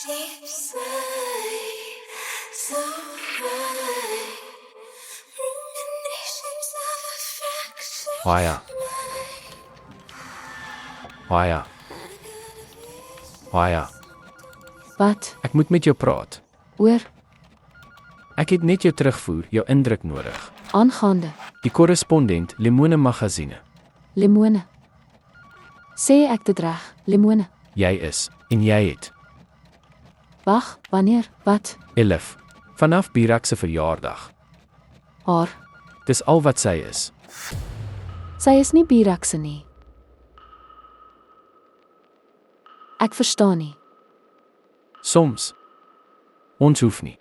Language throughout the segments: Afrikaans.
Deep sleep, so high. Ruminations of a fractured Haya, mind. Haya, Haya. Wat? Ek moet met jou praat. Oor? Ek het net jou terugvoer, jou indruk nodig. Aangaande? Die korrespondent Limone Magazine. Limone. Sê ek dit reg? Limone. Jy is en jy het Wag, wanneer? Wat? 11 vanaf Birak se verjaardag. Haar. Dis al wat sy is. Sy is nie Birakse nie. Ek verstaan nie. Soms. Ons hoef nie.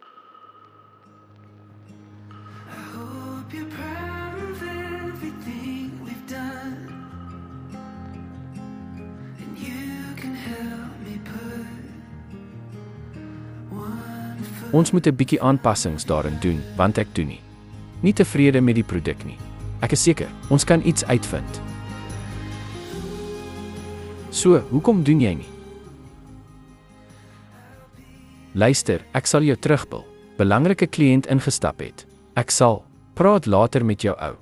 Hope you're proud of everything we've done, and you can help me put one foot. Ons moet 'n bietjie aanpassings daarin doen, want ek doen nie. Nie tevrede met die produk nie. Ek is seker, ons kan iets uitvind. So, hoekom doen jy nie? Luister, ek sal jou terugbel. Belangrike kliënt ingestap het. Ek sal praat later met jou ou.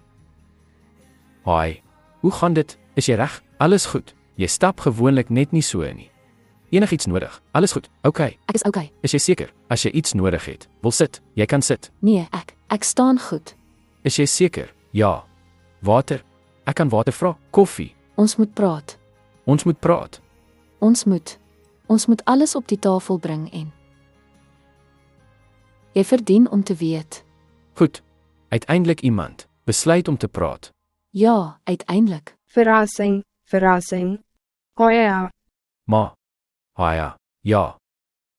Haai. Hoe gaan dit? Is jy reg? Alles goed. Jy stap gewoonlik net nie so nie. Enigiets nodig? Alles goed. Okay. Ek is okay. Is jy seker? As jy iets nodig het, wil sit. Jy kan sit. Nee, ek staan goed. Is jy seker? Ja. Water? Ek kan water vra. Koffie. Ons moet praat. Ons moet praat. Ons moet alles op die tafel bring en jy verdien om te weet. Goed. Uiteindelik iemand besluit om te praat. Ja, uiteindelik. Verrassing, verrassing. Haya, Maar. Haya. Ja.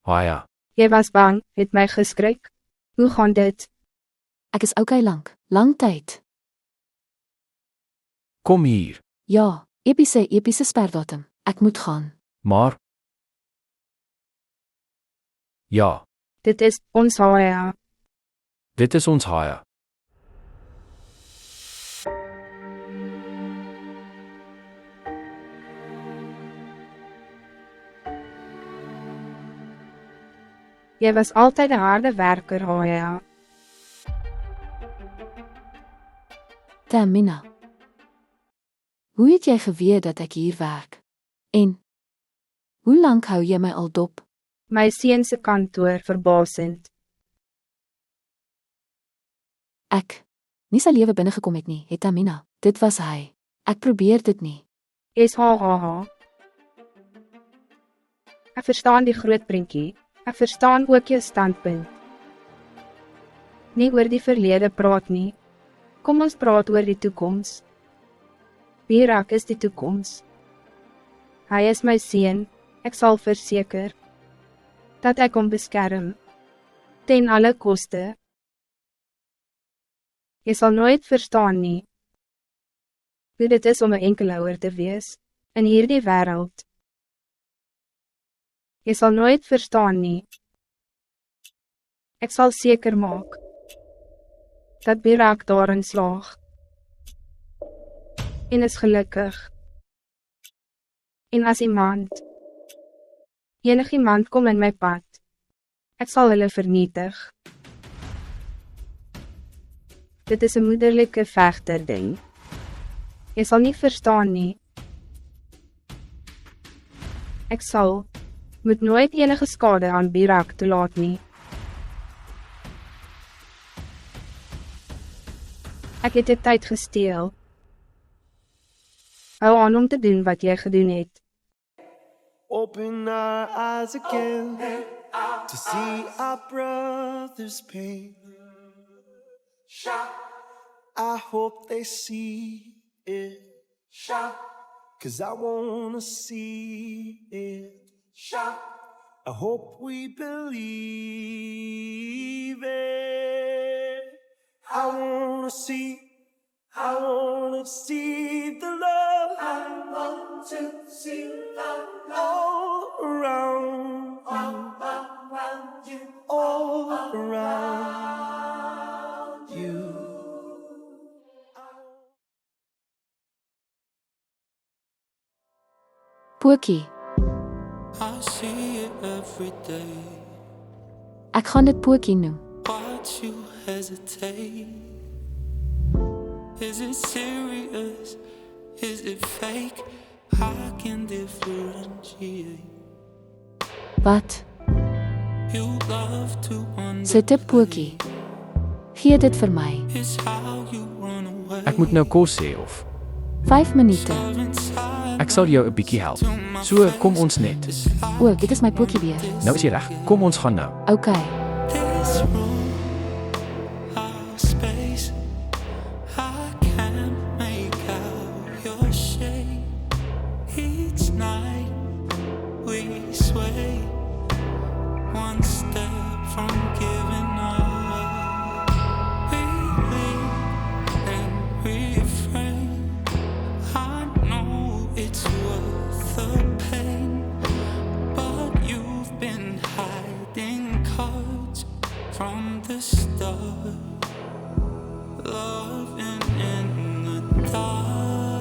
Haya. jy was bang, het my geskrik. Hoe gaan dit? Ek is okay lang tyd. Kom hier. Ja, epiese sperdatum. Ek moet gaan. Maar. Ja. Dit is ons Haya. Dit is ons Haya. Jy was altyd 'n harde werker, Haya. Tamina. Hoe het jy geweet dat ek hier werk? En hoe lank hou jy my al dop? My seun se kantoor verbasend. Ek nie sy lewe binne gekom het nie, het Tamina. Dit was hy. Ek probeer dit nie. SHHH. Ek verstaan die groot prentjie. Ek verstaan ook jou standpunt. Nie oor die verlede praat nie. Kom ons praat oor die toekoms. Birak is die toekoms. Hy is my seun. Ek sal verseker dat ek hom beskerm ten alle koste. Jy sal nooit verstaan nie hoe dit is om 'n enkelouer te wees in hierdie wêreld. Jy sal nooit verstaan nie. Ek sal seker maak dat Birak daarin slaag en is gelukkig. En as enigiemand kom in my pad, ek sal hulle vernietig. Dit is 'n moederlike vegter ding. Jy sal nie verstaan nie. Ek moet nooit enige skade aan Birak toelaat nie. Ek het dit tyd gesteel. Hou aan om te doen wat jy gedoen het. Open our eyes again to see our brother's pain. I hope they see it, 'cause I wanna see it. I hope we believe it. I wanna see the love. I want to see the love all around you, all around you. Poekie. I see it every day. Ek gaan dit Pootjie noem. Watch you hesitate. Is it serious? Is it fake? I can differentiate. Wat? You love to Sit 'n Pootjie. Gee dit vir my. is how you run away. Ek moet nou kos hê of 5 minute. Inside ek sal jou 'n bietjie help. So, kom ons net. O, dit is my Pootjie weer. Nou is jy reg. Kom ons gaan nou. Okay. this room, our space. I can't make out your shape. Each night we sway, one step from giving up. We lean and refrain. I know it's worth the pain, but you've been hiding cards from the start. Loving in the dark.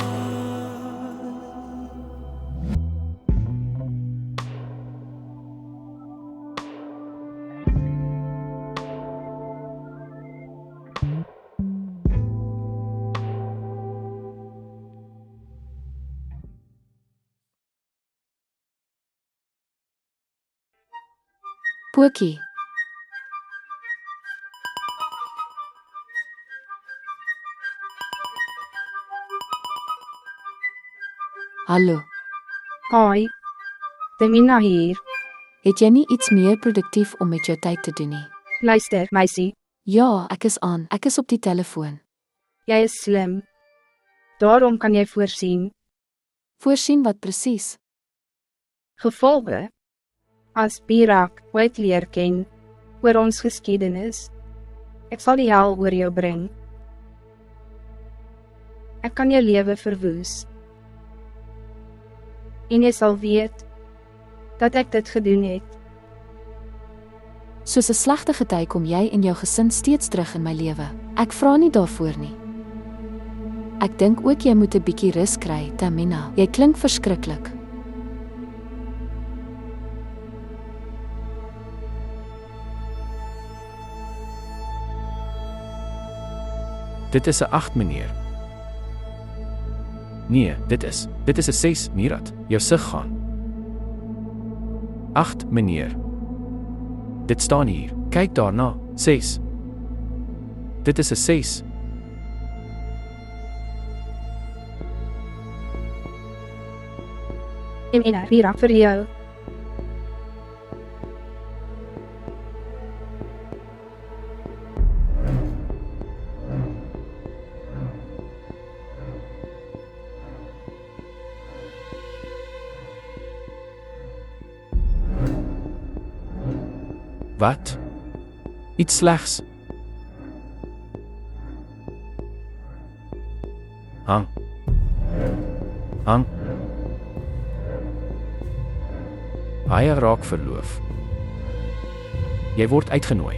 Pootjie. Hallo. Hi, Demina hier. Het jy nie iets meer produktief om met jou tyd te doen nie? Luister, meisie, Ja, ek is aan. Ek is op die telefoon. jy is slim. Daarom kan jy voorsien. Voorsien wat presies? Gevolge. As Birak ooit leer ken oor ons geskiedenis, ek sal die hel oor jou bring. Ek kan jou lewe verwoes. En jy sal weet dat ek dit gedoen het. Soos 'n slegte gety kom jy en jou gesin steeds terug in my lewe. Ek vra nie daarvoor nie. Ek dink ook jy moet 'n bietjie rus kry, Tamina. Jy klink verskriklik. Dit is 'n 8, meneer. Nee, dit is 'n 6, Mirat. Jou sig gaan. 8, meneer. Dit staan hier. Kyk daarna. 6. Dit is 'n 6. En Birak vir jou. Wat? Iets slegs. Hang. Hy raak verloof. Jy word uitgenooi.